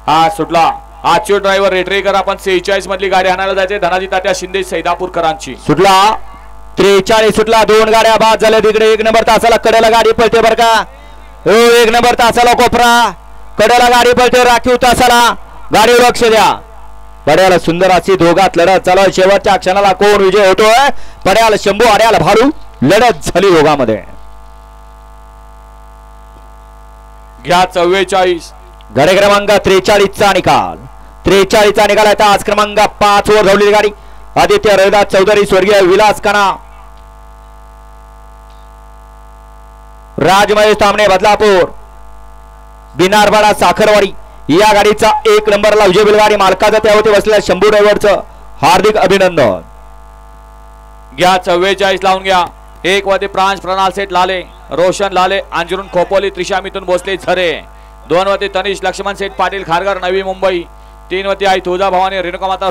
हा सुटला आजचे ड्रायव्हर रेटरेकर आपण 46 मधली गाडी आणायला जायचे धनाजी तात्या शिंदे सैदापूरकरांची सुटला 43 सुटला 2 गाड्या बाद झाल्या तिकडे 1 नंबर तासाला कडेला गाडी पळते बर का 1 नंबर तासाला कोपरा कडेला गाडी पळते राखीव तासाला गाडी लक्ष द्या पड्याला सुंदर अशी दोघात लढत चालू शेवटच्या क्षणाला कोण विजय होतोय पड्याला शंभू अड्याला भारू लढत झाली दोघांमध्ये घ्या 44 गाडी क्रमांक 43 चा निकाल 43 चा निकाल आहे आज क्रमांक 5 वर धावलेली गाडी आदित्य रविदास चौधरी स्वर्गीय विलास काना राजमहेश तामणे बदलापूर बिनारवाडा साखरवाडी या गाडीचा 1 नंबरला विजय बिलगाडी मालकाचा त्यावरती बसलेल्या शंभू ड्रायव्हरचं हार्दिक अभिनंदन घ्या 44 लावून घ्या 1 वरती प्रांश प्रणाल सेठ लाले रोशन लाले अंजुरून खोपोली त्रिशा मिथून भोसले झरे 2 वरती तनिष लक्ष्मण सेठ पाटील खारघर नवी मुंबई 3 वरती आई तुळजा भवानी रेणुका माता